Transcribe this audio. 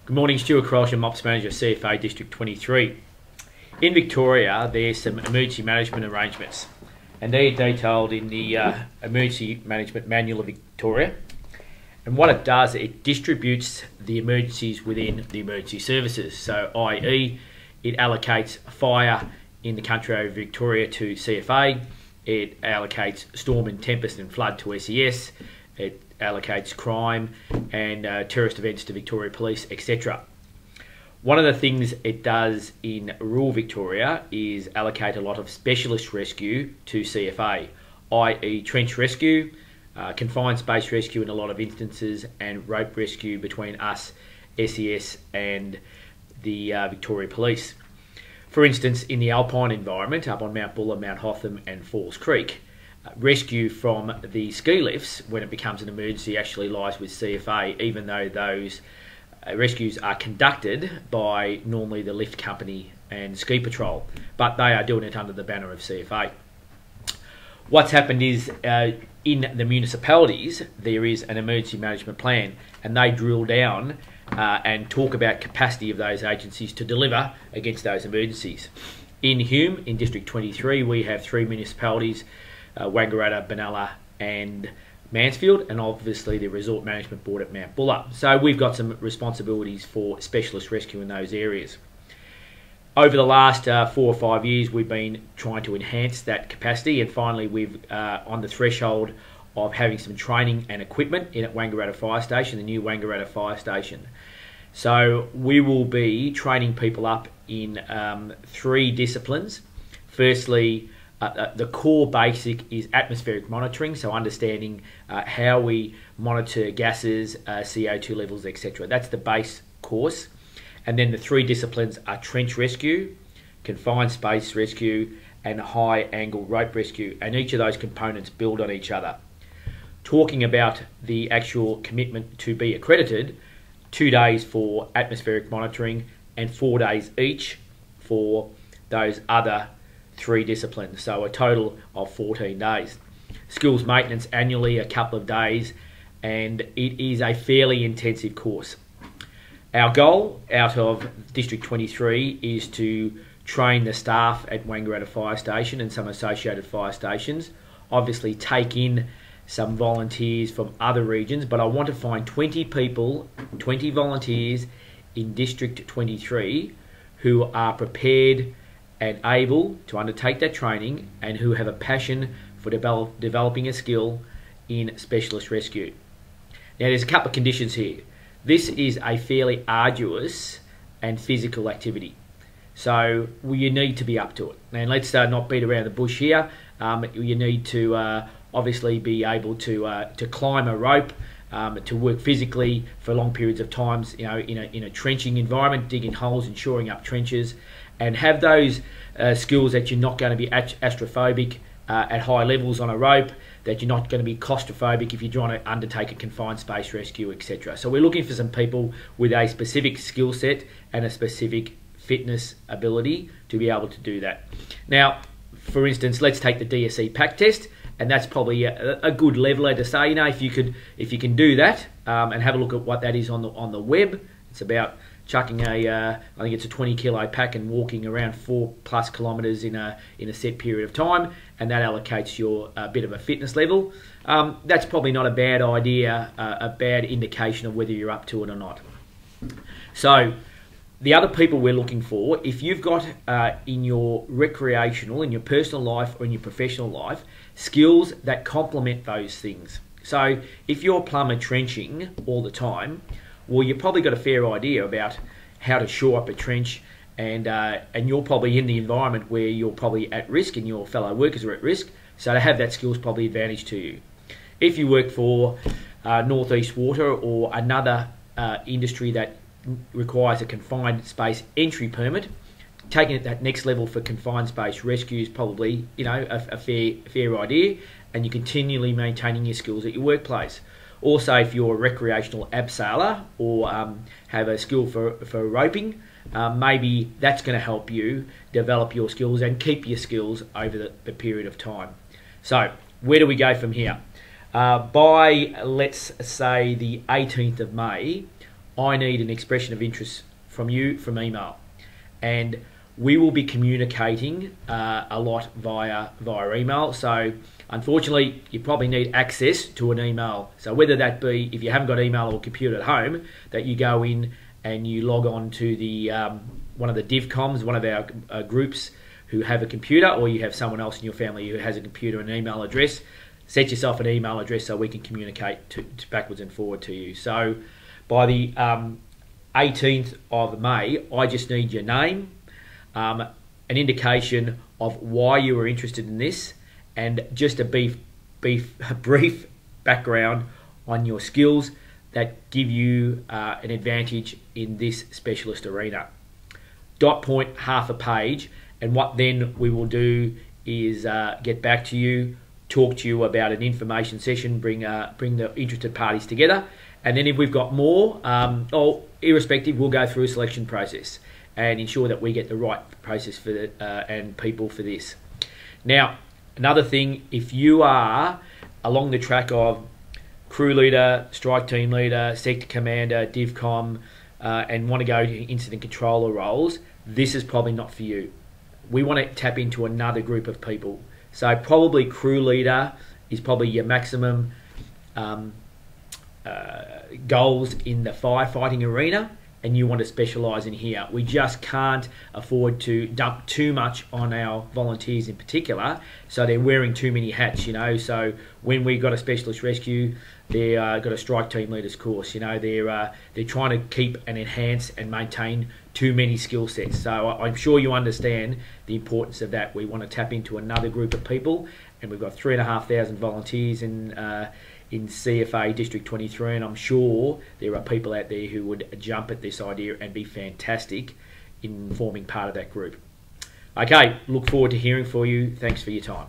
Good morning, Stuart Cross, your Ops Manager, CFA District 23. In Victoria, there's some emergency management arrangements, and they're detailed in the Emergency Management Manual of Victoria. And what it does, it distributes the emergencies within the emergency services. So, i.e., it allocates fire in the country over Victoria to CFA, it allocates storm and tempest and flood to SES, it allocates crime and terrorist events to Victoria Police, etc. One of the things it does in rural Victoria is allocate a lot of specialist rescue to CFA, i.e. trench rescue, confined space rescue in a lot of instances, and rope rescue between us, SES and the Victoria Police. For instance, in the alpine environment up on Mount Buller, Mount Hotham and Falls Creek, rescue from the ski lifts when it becomes an emergency actually lies with CFA, even though those rescues are conducted by normally the lift company and ski patrol, but they are doing it under the banner of CFA. What's happened is in the municipalities there is an emergency management plan, and they drill down and talk about capacity of those agencies to deliver against those emergencies. In Hume, in District 23, we have 3 municipalities, Wangaratta, Benalla and Mansfield, and obviously the Resort Management Board at Mount Buller. So we've got some responsibilities for specialist rescue in those areas. Over the last 4 or 5 years, we've been trying to enhance that capacity, and finally we've on the threshold of having some training and equipment in at Wangaratta Fire Station, the new Wangaratta Fire Station. So we will be training people up in 3 disciplines. Firstly, the core basic is atmospheric monitoring, so understanding how we monitor gases, CO2 levels, etc. That's the base course. And then the 3 disciplines are trench rescue, confined space rescue, and high angle rope rescue. And each of those components build on each other. Talking about the actual commitment to be accredited, 2 days for atmospheric monitoring and 4 days each for those other 3 disciplines, so a total of 14 days. Skills maintenance annually, a couple of days, and it is a fairly intensive course. Our goal out of District 23 is to train the staff at Wangaratta Fire Station and some associated fire stations, obviously take in some volunteers from other regions, but I want to find 20 people, 20 volunteers in District 23 who are prepared and able to undertake that training and who have a passion for developing a skill in specialist rescue. Now there's a couple of conditions here. This is a fairly arduous and physical activity, so you need to be up to it. And let's not beat around the bush here. You need to obviously be able to climb a rope, to work physically for long periods of times, you know, in a trenching environment, digging holes and shoring up trenches, and have those skills that you're not going to be astrophobic at high levels on a rope, that you're not going to be claustrophobic if you're trying to undertake a confined space rescue, etc. So we're looking for some people with a specific skill set and a specific fitness ability to be able to do that. Now, for instance, let's take the DSE pack test, and that's probably a good leveler to say, you know, if you can do that, and have a look at what that is on the web. It's about chucking I think it's a 20 kilo pack and walking around 4+ kilometres in a set period of time, and that allocates your bit of a fitness level. That's probably not a bad idea, a bad indication of whether you're up to it or not. So the other people we're looking for, if you've got in your recreational, in your personal life or in your professional life, skills that complement those things. So if you're plumber trenching all the time, well, you've probably got a fair idea about how to shore up a trench, and you're probably in the environment where you're probably at risk and your fellow workers are at risk, so to have that skill is probably advantage to you. If you work for Northeast Water or another industry that requires a confined space entry permit, taking it that next level for confined space rescue is probably, you know, a fair idea, and you're continually maintaining your skills at your workplace. Also, if you're a recreational abseiler or have a skill for roping, maybe that's going to help you develop your skills and keep your skills over the period of time. So where do we go from here? By, let's say, the 18th of May, I need an expression of interest from you from email. And we will be communicating a lot via email. So unfortunately, you probably need access to an email. So whether that be, if you haven't got email or computer at home, that you go in and you log on to the one of the DivComs, one of our groups who have a computer, or you have someone else in your family who has a computer and an email address, set yourself an email address so we can communicate to backwards and forward to you. So by the 18th of May, I just need your name, an indication of why you were interested in this, and just a brief background on your skills that give you an advantage in this specialist arena. Dot point half a page, and what then we will do is get back to you, talk to you about an information session, bring the interested parties together, and then if we've got more, or irrespective, we'll go through a selection process and ensure that we get the right process for and people for this. Now, another thing, if you are along the track of crew leader, strike team leader, sector commander, DivCom, and want to go to incident controller roles, this is probably not for you. We want to tap into another group of people. So probably crew leader is probably your maximum goals in the firefighting arena, and you want to specialise in here. We just can't afford to dump too much on our volunteers in particular, so they're wearing too many hats, you know. So when we got a specialist rescue, they've got a strike team leaders course, you know, they're trying to keep and enhance and maintain too many skill sets. So I'm sure you understand the importance of that. We want to tap into another group of people, and we've got 3,500 volunteers in CFA District 23, and I'm sure there are people out there who would jump at this idea and be fantastic in forming part of that group. Okay, look forward to hearing from you. Thanks for your time.